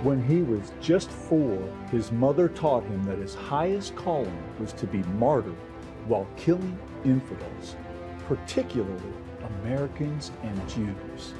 When he was just 4, his mother taught him that his highest calling was to be martyred while killing infidels, particularly Americans and Jews.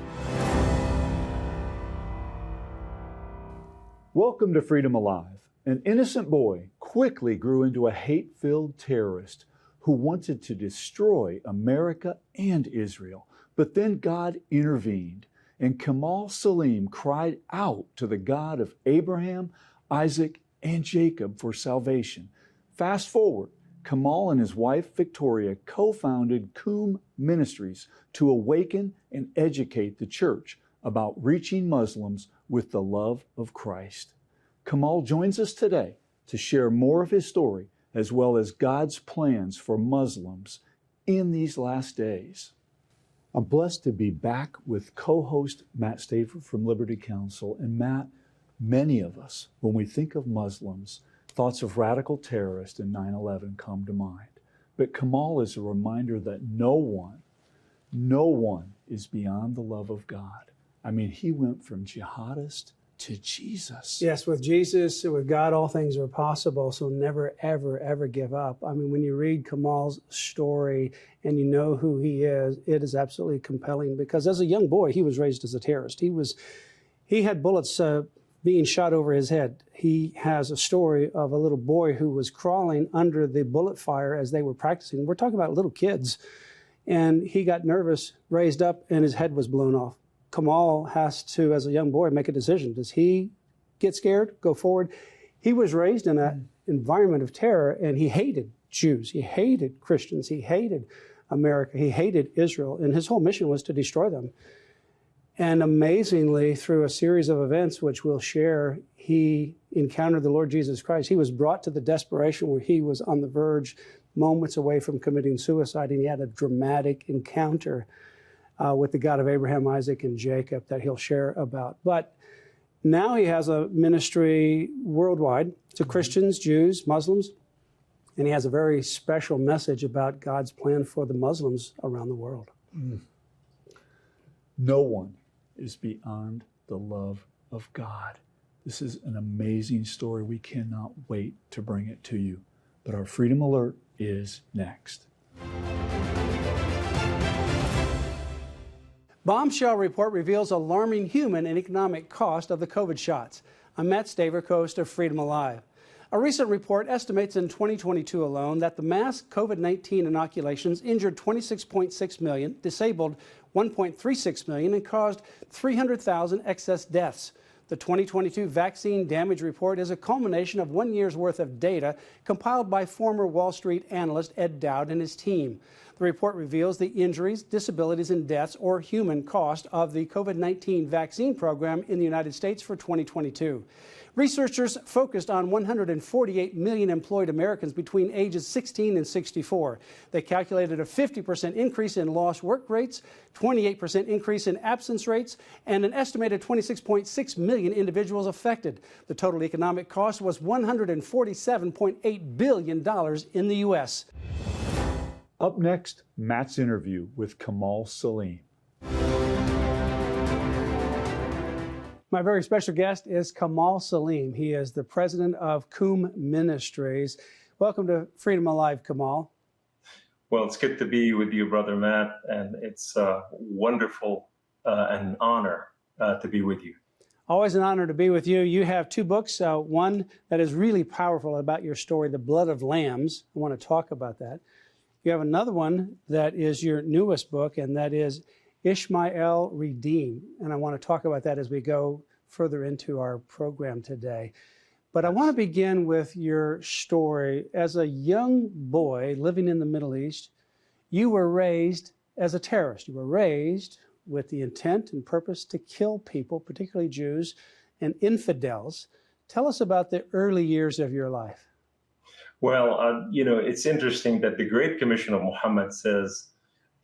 Welcome to Freedom Alive. An innocent boy quickly grew into a hate-filled terrorist who wanted to destroy America and Israel. But then God intervened, and Kamal Saleem cried out to the God of Abraham, Isaac, and Jacob for salvation. Fast forward, Kamal and his wife Victoria co-founded Koome Ministries to awaken and educate the church about reaching Muslims with the love of Christ. Kamal joins us today to share more of his story as well as God's plans for Muslims in these last days. I'm blessed to be back with co-host Matt Staver from Liberty Counsel. And Matt, many of us, when we think of Muslims, thoughts of radical terrorists and 9/11 come to mind. But Kamal is a reminder that no one is beyond the love of God. I mean, he went from jihadist to Jesus. Yes, with Jesus, with God, all things are possible. So never, ever, ever give up. I mean, when you read Kamal's story and you know who he is, it is absolutely compelling because as a young boy, he was raised as a terrorist. He had bullets being shot over his head. He has a story of a little boy who was crawling under the bullet fire as they were practicing. We're talking about little kids. And he got nervous, raised up, and his head was blown off. Kamal has to, as a young boy, make a decision. Does he get scared, go forward? He was raised in an environment of terror, and he hated Jews. He hated Christians. He hated America. He hated Israel. And his whole mission was to destroy them. And amazingly, through a series of events, which we'll share, he encountered the Lord Jesus Christ. He was brought to the desperation where he was on the verge, moments away from committing suicide, and he had a dramatic encounter with the God of Abraham, Isaac, and Jacob that he'll share about. But now he has a ministry worldwide to Christians, Jews, Muslims, and he has a very special message about God's plan for the Muslims around the world. No one is beyond the love of God. This is an amazing story. We cannot wait to bring it to you. But our Freedom Alert is next. Bombshell report reveals alarming human and economic cost of the COVID shots. I'm Matt Staver, host of Freedom Alive. A recent report estimates in 2022 alone that the mass COVID-19 inoculations injured 26.6 million, disabled 1.36 million, and caused 300,000 excess deaths. The 2022 Vaccine Damage Report is a culmination of 1 year's worth of data compiled by former Wall Street analyst Ed Dowd and his team. The report reveals the injuries, disabilities, and deaths, or human cost, of the COVID-19 vaccine program in the United States for 2022. Researchers focused on 148 million employed Americans between ages 16 and 64. They calculated a 50% increase in lost work rates, 28% increase in absence rates, and an estimated 26.6 million individuals affected. The total economic cost was $147.8 billion in the U.S. Up next, Matt's interview with Kamal Saleem. My very special guest is Kamal Saleem. He is the president of Koome Ministries. Welcome to Freedom Alive, Kamal. Well, it's good to be with you, Brother Matt, and it's wonderful and an honor to be with you. Always an honor to be with you. You have two books, one that is really powerful about your story, The Blood of Lambs. I want to talk about that. You have another one that is your newest book, and that is Ishmael Redeemed. And I want to talk about that as we go further into our program today. But I want to begin with your story. As a young boy living in the Middle East, you were raised as a terrorist. You were raised with the intent and purpose to kill people, particularly Jews and infidels. Tell us about the early years of your life. Well, it's interesting that the Great Commission of Muhammad says,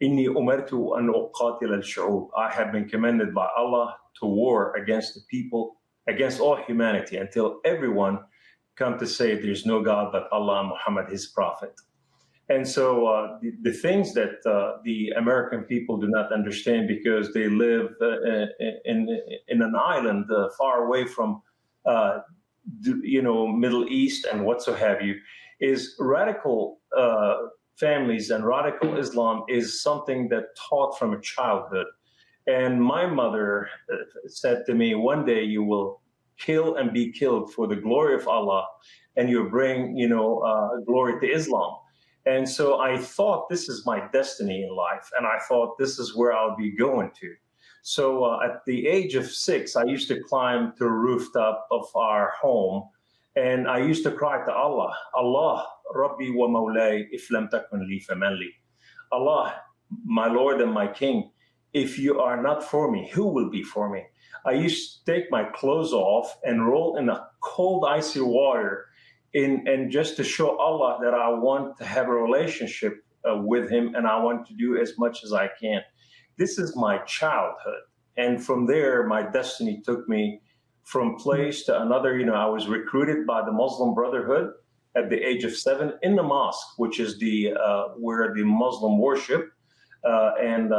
Inni umirtu an uqatil al-shu'ub. I have been commanded by Allah to war against the people, against all humanity, until everyone come to say there's no God but Allah and Muhammad, his prophet. And so the things that the American people do not understand, because they live in an island far away from Middle East and what so have you, is radical families and radical Islam is something that taught from a childhood. And my mother said to me, one day you will kill and be killed for the glory of Allah, and you bring, glory to Islam. And so I thought this is my destiny in life, and I thought this is where I'll be going to. So at the age of 6, I used to climb to the rooftop of our home, and I used to cry to Allah, Allah, Rabbi wa Mawlay, if lam takun li faman li. Allah, my Lord and my King, if you are not for me, who will be for me? I used to take my clothes off and roll in the cold, icy water, and just to show Allah that I want to have a relationship with Him, and I want to do as much as I can. This is my childhood. And from there, my destiny took me from place to another. I was recruited by the Muslim Brotherhood at the age of 7 in the mosque, which is where the Muslim worship. And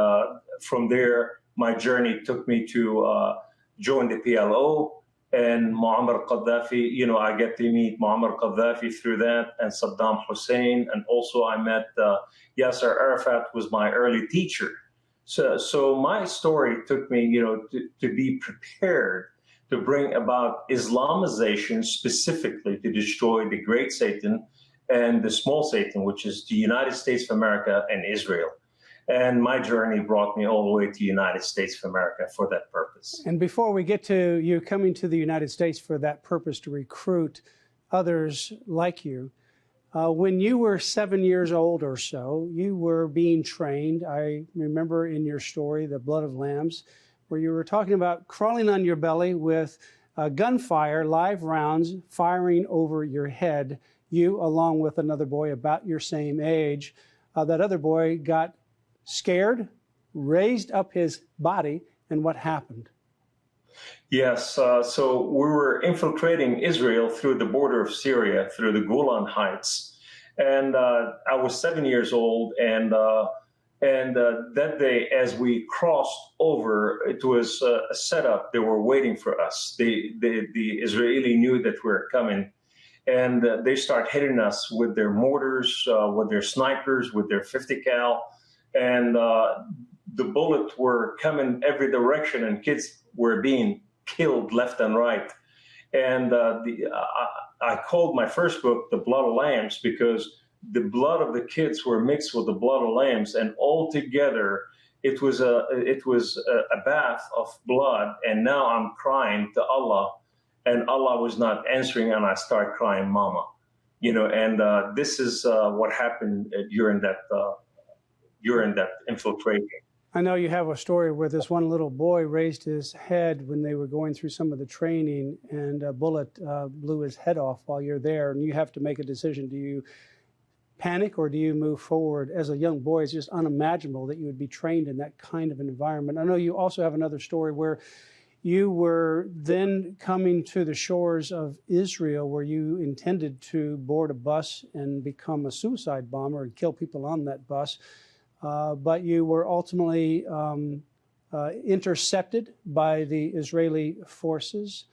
from there, my journey took me to join the PLO and Muammar Gaddafi. I get to meet Muammar Gaddafi through that, and Saddam Hussein. And also I met Yasser Arafat was my early teacher. So my story took me, to be prepared to bring about Islamization, specifically to destroy the great Satan and the small Satan, which is the United States of America and Israel. And my journey brought me all the way to the United States of America for that purpose. And before we get to you coming to the United States for that purpose to recruit others like you, when you were 7 years old or so, you were being trained. I remember in your story, The Blood of Lambs, where you were talking about crawling on your belly with gunfire, live rounds firing over your head, you along with another boy about your same age. That other boy got scared, raised up his body, and what happened? Yes, so we were infiltrating Israel through the border of Syria, through the Golan Heights. And I was 7 years old, and that day, as we crossed over, it was a setup. They were waiting for us. The Israeli knew that we were coming, and they start hitting us with their mortars, with their snipers, with their 50 cal. And the bullets were coming every direction, and kids were being killed left and right. And I called my first book The Blood of Lambs, because the blood of the kids were mixed with the blood of lambs, and all together it was a bath of blood. And now I'm crying to Allah, and Allah was not answering, and I start crying, Mama. And this is what happened during that infiltration. I know you have a story where this one little boy raised his head when they were going through some of the training, and a bullet blew his head off while you're there, and you have to make a decision. Do you panic or do you move forward? As a young boy, it's just unimaginable that you would be trained in that kind of environment. I know you also have another story where you were then coming to the shores of Israel, where you intended to board a bus and become a suicide bomber and kill people on that bus. But you were ultimately intercepted by the Israeli forces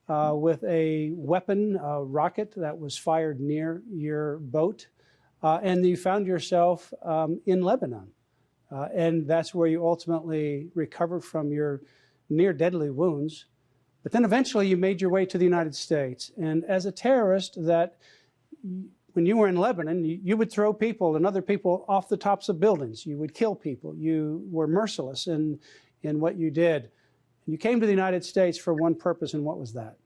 with a weapon, a rocket that was fired near your boat. And you found yourself in Lebanon. And that's where you ultimately recovered from your near deadly wounds. But then eventually you made your way to the United States. And as a terrorist, that when you were in Lebanon, you would throw people and other people off the tops of buildings. You would kill people. You were merciless in what you did. And you came to the United States for one purpose, and what was that?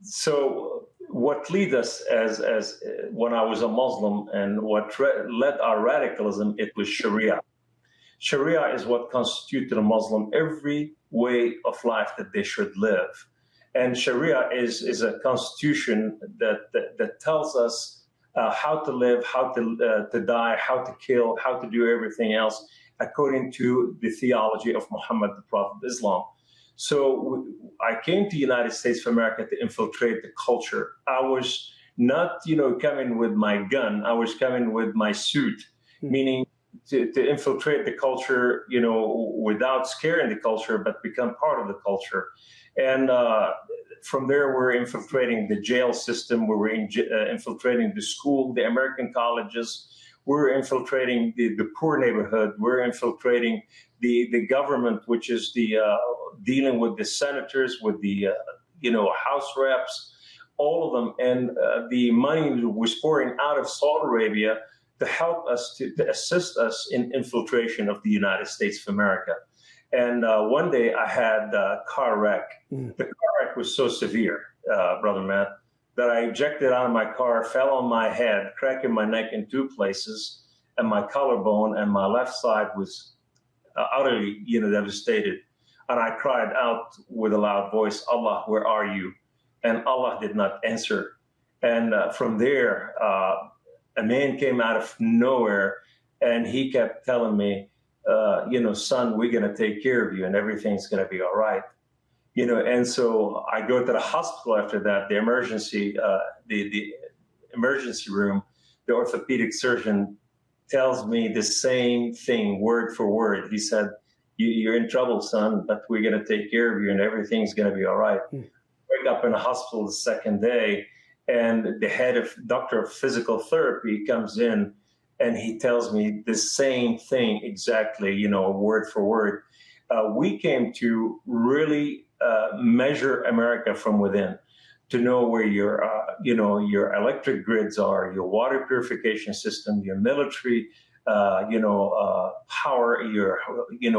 So what led us as when I was a Muslim, and what led our radicalism, it was Sharia. Sharia is what constitutes a Muslim every way of life that they should live. And Sharia is a constitution that tells us how to live, how to die, how to kill, how to do everything else according to the theology of Muhammad, the Prophet of Islam. So I came to the United States of America to infiltrate the culture. I was not, coming with my gun. I was coming with my suit, meaning to infiltrate the culture, without scaring the culture, but become part of the culture. And from there, we're infiltrating the jail system. We were infiltrating the school, the American colleges. We're infiltrating the poor neighborhood. We're infiltrating the government, which is dealing with the senators, with the House reps, all of them. And the money was pouring out of Saudi Arabia to help us, to assist us in infiltration of the United States of America. And one day I had a car wreck. The car wreck was so severe, Brother Matt, that I ejected out of my car, fell on my head, cracking my neck in 2 places, and my collarbone and my left side was utterly, devastated. And I cried out with a loud voice, "Allah, where are you?" And Allah did not answer. And from there, a man came out of nowhere, and he kept telling me, son, we're going to take care of you and everything's going to be all right. And so I go to the hospital after that, the emergency room. The orthopedic surgeon tells me the same thing, word for word. He said, you're in trouble, son, but we're going to take care of you and everything's going to be all right. Wake up in the hospital the second day, and the doctor of physical therapy comes in, and he tells me the same thing exactly, word for word. We came to really measure America from within, to know where your electric grids are, your water purification system, your military, power, your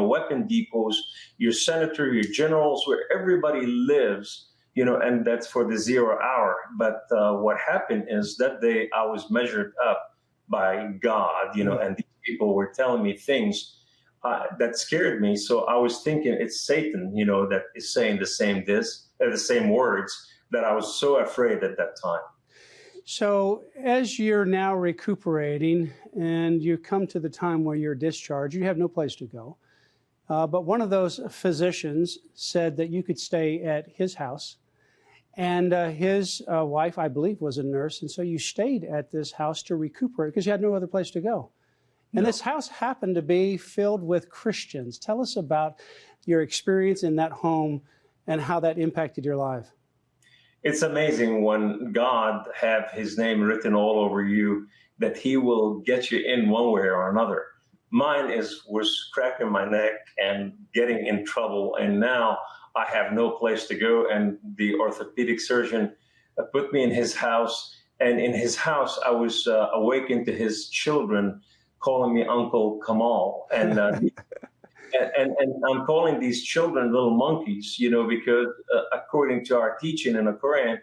weapon depots, your senator, your generals, where everybody lives, and that's for the 0 hour. But what happened is that day I was measured up by God, and these people were telling me things that scared me. So I was thinking it's Satan, that is saying the same words, that I was so afraid at that time. So as you're now recuperating and you come to the time where you're discharged, you have no place to go. But one of those physicians said that you could stay at his house. And his wife, I believe, was a nurse. And so you stayed at this house to recuperate because you had no other place to go. And this house happened to be filled with Christians. Tell us about your experience in that home and how that impacted your life. It's amazing when God have his name written all over you, that he will get you in one way or another. Mine was cracking my neck and getting in trouble. And now I have no place to go. And the orthopedic surgeon put me in his house. And in his house, I was awakened to his children calling me Uncle Kamal. And and I'm calling these children little monkeys, because according to our teaching in the Quran,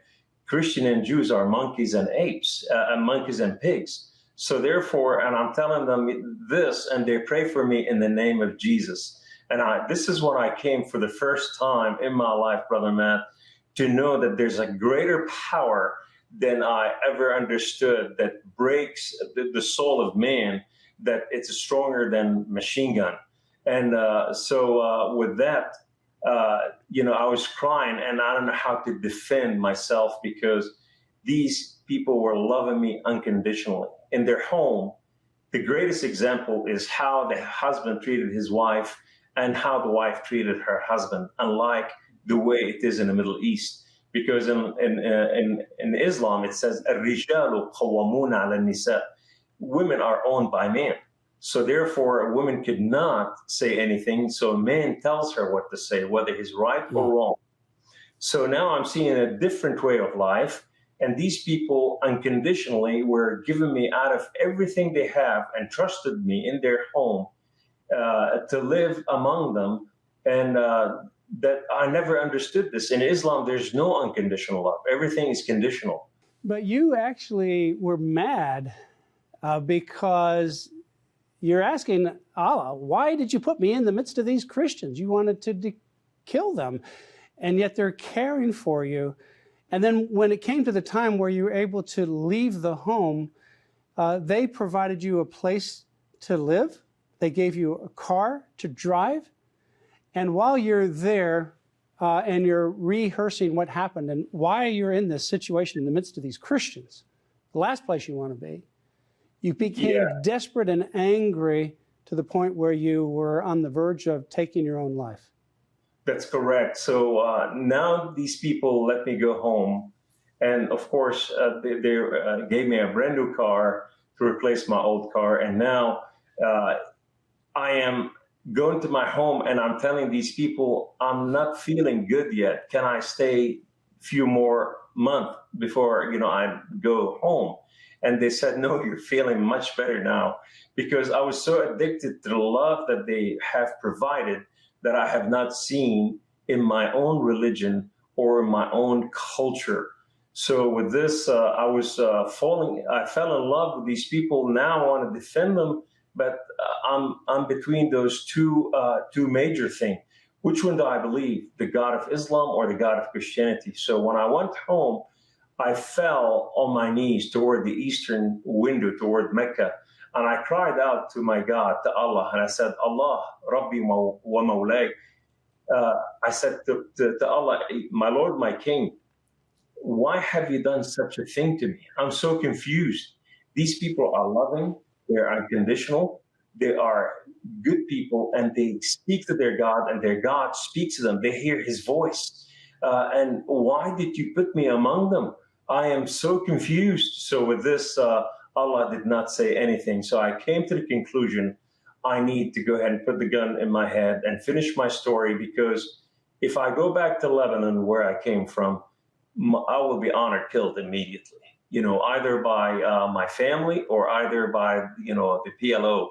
Christian and Jews are monkeys and apes, monkeys and pigs. So therefore, and I'm telling them this, and they pray for me in the name of Jesus. And this is when I came for the first time in my life, Brother Matt, to know that there's a greater power than I ever understood that breaks the soul of man, that it's stronger than machine gun. And so with that, I was crying, and I don't know how to defend myself, because these people were loving me unconditionally in their home. The greatest example is how the husband treated his wife and how the wife treated her husband, unlike the way it is in the Middle East. Because in Islam, it says, الرجال قوامون على النساء. Women are owned by men. So therefore, a woman could not say anything. So a man tells her what to say, whether he's right or wrong. So now I'm seeing a different way of life. And these people unconditionally were giving me out of everything they have and trusted me in their home to live among them. And that I never understood this. In Islam, there's no unconditional love. Everything is conditional. But you actually were mad because you're asking Allah, why did you put me in the midst of these Christians? You wanted to kill them, and yet they're caring for you. And then when it came to the time where you were able to leave the home, they provided you a place to live. They gave you a car to drive. And while you're there and you're rehearsing what happened and why you're in this situation in the midst of these Christians, the last place you want to be, you became desperate and angry to the point where you were on the verge of taking your own life. That's correct. So now these people let me go home. And of course, they gave me a brand new car to replace my old car. And now I am going to my home and I'm telling these people, I'm not feeling good yet. Can I stay a few more months before, I go home? And they said, no, you're feeling much better now, because I was so addicted to the love that they have provided that I have not seen in my own religion or my own culture. So with this, I fell in love with these people. Now I want to defend them, but I'm between those two major things. Which one do I believe, the God of Islam or the God of Christianity? So when I went home, I fell on my knees toward the eastern window, toward Mecca, and I cried out to my God, to Allah, and I said, Allah, Rabbi wa Mawlay. I said to Allah, my Lord, my King, why have you done such a thing to me? I'm so confused. These people are loving, they're unconditional, they are good people, and they speak to their God, and their God speaks to them. They hear his voice. And why did you put me among them? I am so confused. So with this, Allah did not say anything. So I came to the conclusion, I need to go ahead and put the gun in my head and finish my story, because if I go back to Lebanon, where I came from, I will be honored killed immediately, either by my family or either by, the PLO.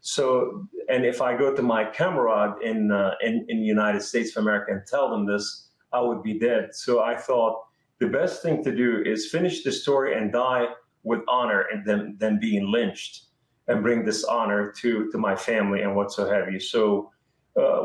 So, and if I go to my comrade in the United States of America and tell them this, I would be dead. So I thought the best thing to do is finish the story and die with honor, and then being lynched, and bring this honor to my family and what so have you. So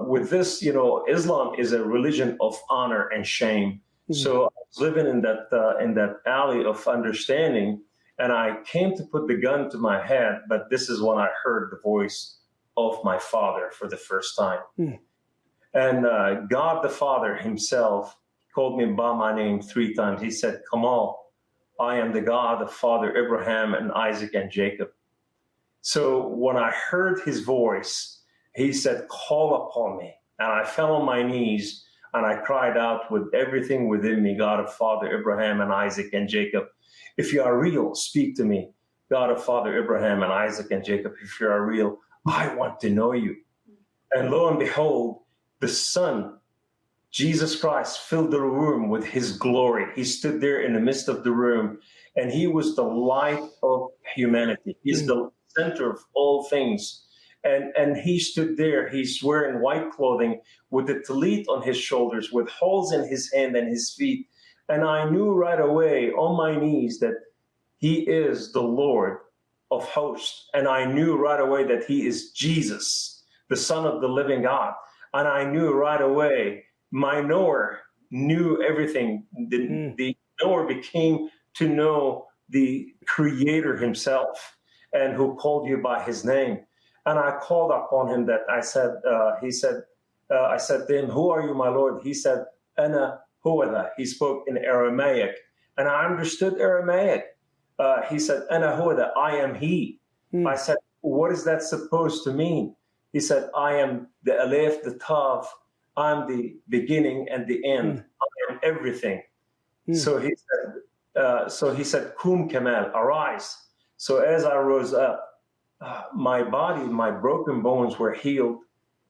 with this, Islam is a religion of honor and shame. Mm-hmm. So I was living in that alley of understanding, and I came to put the gun to my head, but this is when I heard the voice of my Father for the first time. Mm. And God the Father himself called me by my name 3 times. He said, Kamal, I am the God of Father Abraham and Isaac and Jacob. So when I heard his voice, he said, call upon me. And I fell on my knees and I cried out with everything within me, God of Father Abraham and Isaac and Jacob, if you are real, speak to me. God of Father Abraham and Isaac and Jacob, if you are real, I want to know you. And lo and behold, the Son, Jesus Christ, filled the room with his glory. He stood there in the midst of the room, and he was the light of humanity. He's the center of all things. And he stood there. He's wearing white clothing with the tallit on his shoulders, with holes in his hand and his feet. And I knew right away on my knees that he is the Lord of hosts. And I knew right away that he is Jesus, the Son of the living God. And I knew right away, my knower knew everything. The knower became to know the Creator himself, and who called you by his name. And I called upon him that I said, I said to him, who are you, my Lord? He said, Ana huwa. He spoke in Aramaic, and I understood Aramaic. He said, Ana huwa, I am he. I said, what is that supposed to mean? He said, I am the Aleph, the Tav, I'm the beginning and the end. I am everything. So he said, Kum Kamal, arise. So as I rose up, my body, my broken bones were healed.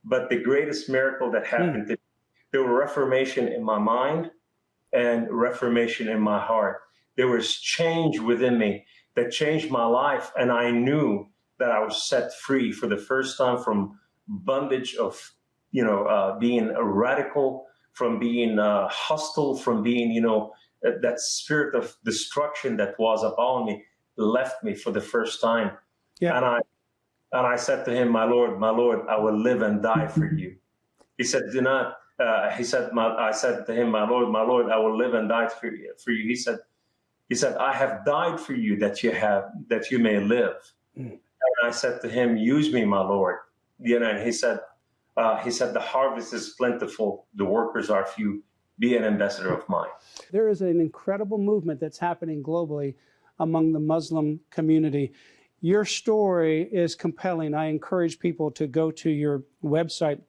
But the greatest miracle that happened, there were reformation in my mind and reformation in my heart. There was change within me that changed my life. And I knew that I was set free for the first time from bondage of, being a radical, from being hostile, from being, that spirit of destruction that was upon me left me for the first time. Yeah. And I said to him, my Lord, I will live and die for you. He said, do not. I said to him, my Lord, I will live and die for you. He said, I have died for you that you may live. And I said to him, use me, my Lord. And he said, the harvest is plentiful, the workers are few. Be an ambassador of mine. There is an incredible movement that's happening globally among the Muslim community. Your story is compelling. I encourage people to go to your website,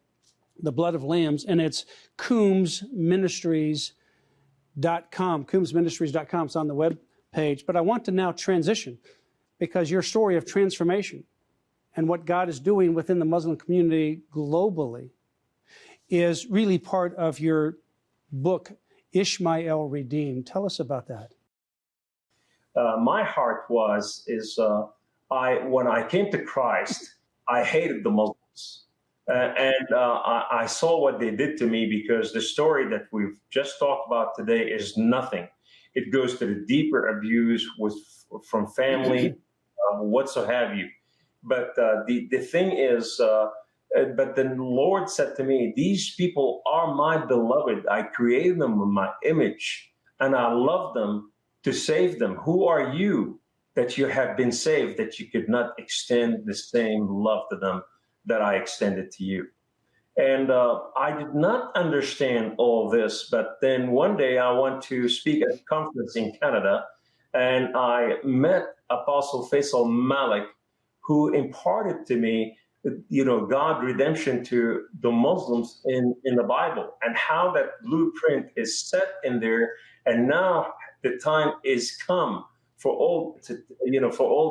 The Blood of Lambs, and it's CoomesMinistries.com. CoomesMinistries.com. It's on the web page. But I want to now transition, because your story of transformation and what God is doing within the Muslim community globally is really part of your book, Ishmael Redeemed. Tell us about that. My heart when I came to Christ, I hated the Muslims. I saw what they did to me, because the story that we've just talked about today is nothing. It goes to the deeper abuse from family, what so have you. But the thing is, but the Lord said to me, these people are my beloved. I created them in my image, and I love them to save them. Who are you that you have been saved, that you could not extend the same love to them that I extended to you? And I did not understand all this, but then one day I went to speak at a conference in Canada, and I met Apostle Faisal Malik, who imparted to me, God redemption to the Muslims in the Bible, and how that blueprint is set in there. And now the time is come for all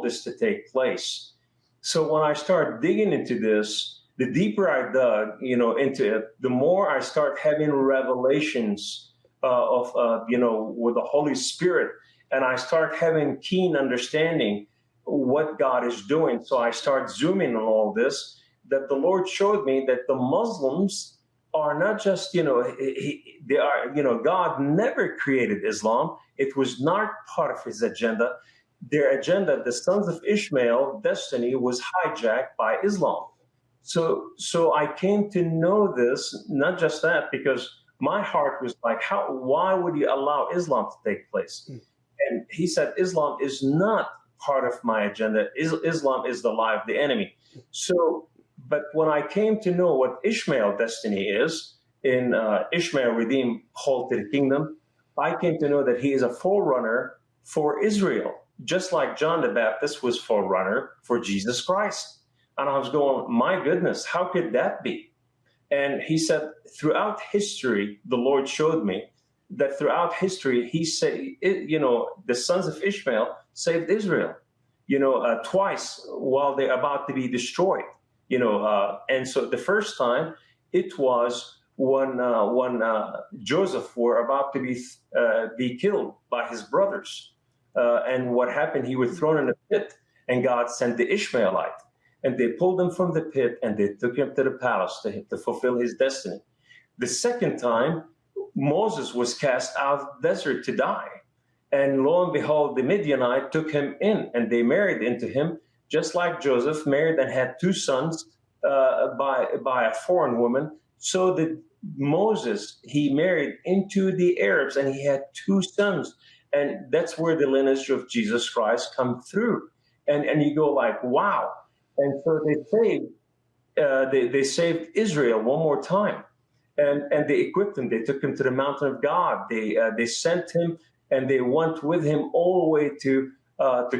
this to take place. So when I start digging into this, the deeper I dug, into it, the more I start having revelations with the Holy Spirit, and I start having keen understanding what God is doing. So I start zooming on all this, that the Lord showed me that the Muslims are not just, they are, God never created Islam. It was not part of his agenda. Their agenda, the sons of Ishmael, destiny, was hijacked by Islam. So I came to know this, not just that, because my heart was like, why would you allow Islam to take place? And he said, Islam is not part of my agenda. Islam is the lie of the enemy. So, but when I came to know what Ishmael destiny is, in Ishmael Redeemed, Called to the Kingdom, I came to know that he is a forerunner for Israel, just like John the Baptist was forerunner for Jesus Christ. And I was going, my goodness, how could that be? And he said, throughout history, the Lord showed me that throughout history, he said, the sons of Ishmael saved Israel, twice while they're about to be destroyed, and so the first time it was when Joseph were about to be killed by his brothers. And what happened, he was thrown in a pit, and God sent the Ishmaelite. And they pulled him from the pit, and they took him to the palace to fulfill his destiny. The second time, Moses was cast out of the desert to die. And lo and behold, the Midianite took him in, and they married into him, just like Joseph married and had two sons by a foreign woman. So that Moses, he married into the Arabs, and he had two sons. And that's where the lineage of Jesus Christ come through. And you go like, wow. And so they saved Israel one more time. And they equipped him. They took him to the mountain of God. They sent him, and they went with him all the way to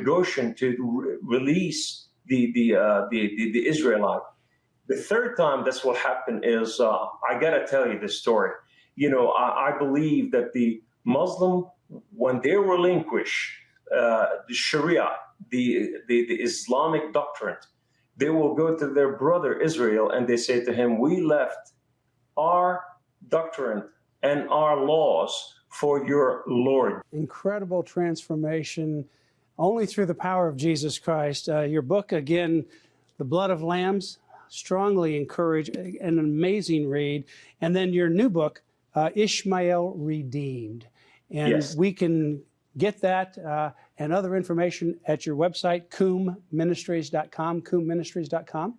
Goshen to release the Israelite. The third time that's what happened is, I got to tell you this story. I believe that the Muslim, when they relinquish the Sharia, the Islamic doctrine, they will go to their brother Israel, and they say to him, we left our doctrine and our laws for your Lord. Incredible transformation only through the power of Jesus Christ. Your book, again, The Blood of Lambs, strongly encourage, an amazing read. And then your new book, Ishmael Redeemed. And yes, we can get that and other information at your website, CoomeMinistries.com, CoomeMinistries.com.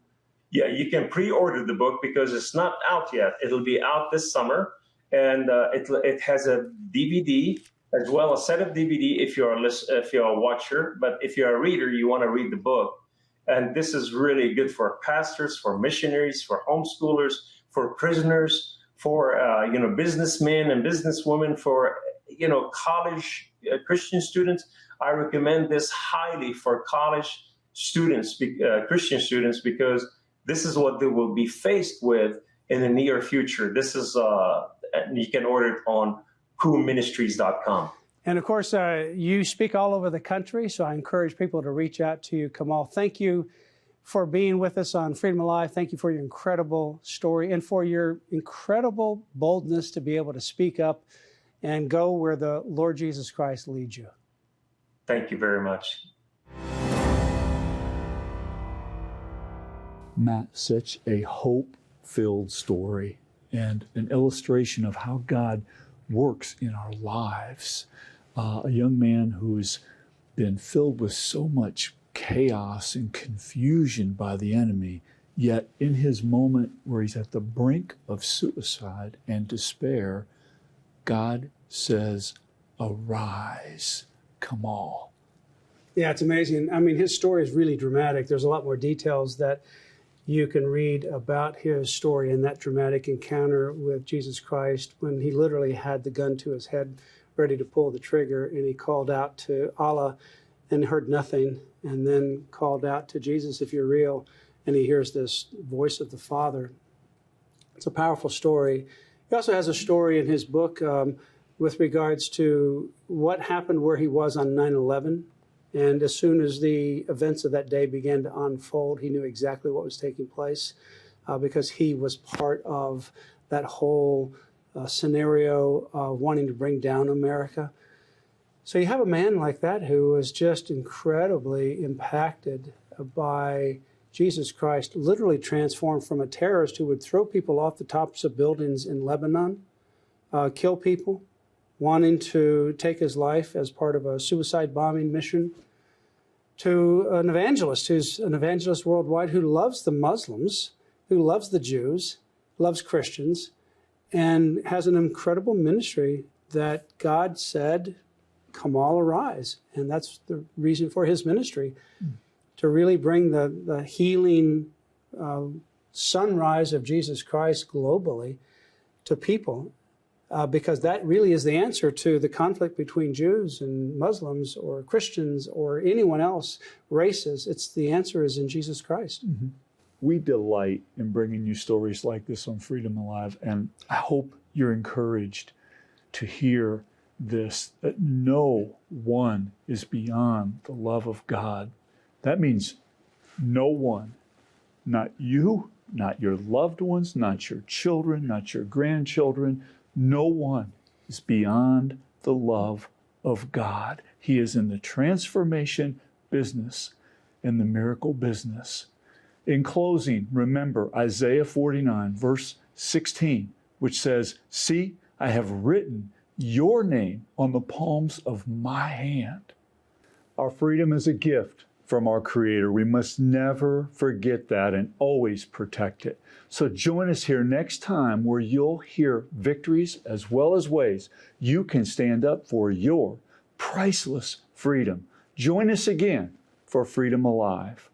Yeah, you can pre-order the book because it's not out yet. It'll be out this summer, and it has a DVD as well, a set of DVD if you're a watcher. But if you're a reader, you want to read the book. And this is really good for pastors, for missionaries, for homeschoolers, for prisoners, for businessmen and businesswomen, for college Christian students. I recommend this highly for college students, Christian students, because this is what they will be faced with in the near future. This is, you can order it on KoomeMinistries.com. And of course, you speak all over the country, so I encourage people to reach out to you. Kamal, thank you for being with us on Freedom Alive. Thank you for your incredible story and for your incredible boldness to be able to speak up and go where the Lord Jesus Christ leads you. Thank you very much. Matt, such a hope-filled story and an illustration of how God works in our lives. A young man who's been filled with so much chaos and confusion by the enemy, yet in his moment where he's at the brink of suicide and despair, God says, "Arise, Kamal." Yeah, it's amazing. I mean, his story is really dramatic. There's a lot more details that you can read about his story and that dramatic encounter with Jesus Christ when he literally had the gun to his head, ready to pull the trigger, and he called out to Allah and heard nothing, and then called out to Jesus, "If you're real," and he hears this voice of the Father. It's a powerful story. He also has a story in his book with regards to what happened where he was on 9/11. And as soon as the events of that day began to unfold, he knew exactly what was taking place because he was part of that whole scenario wanting to bring down America. So you have a man like that who was just incredibly impacted by Jesus Christ, literally transformed from a terrorist who would throw people off the tops of buildings in Lebanon, kill people, wanting to take his life as part of a suicide bombing mission, to an evangelist who's an evangelist worldwide who loves the Muslims, who loves the Jews, loves Christians, and has an incredible ministry that God said, "Kamal, arise." And that's the reason for his ministry, to really bring the healing sunrise of Jesus Christ globally to people. Because that really is the answer to the conflict between Jews and Muslims or Christians or anyone else, races. The answer is in Jesus Christ. Mm-hmm. We delight in bringing you stories like this on Freedom Alive, and I hope you're encouraged to hear this, that no one is beyond the love of God. That means no one, not you, not your loved ones, not your children, not your grandchildren. No one is beyond the love of God. He is in the transformation business and the miracle business. In closing, remember Isaiah 49, verse 16, which says, "See, I have written your name on the palms of my hand." Our freedom is a gift from our Creator. We must never forget that and always protect it. So join us here next time where you'll hear victories as well as ways you can stand up for your priceless freedom. Join us again for Freedom Alive.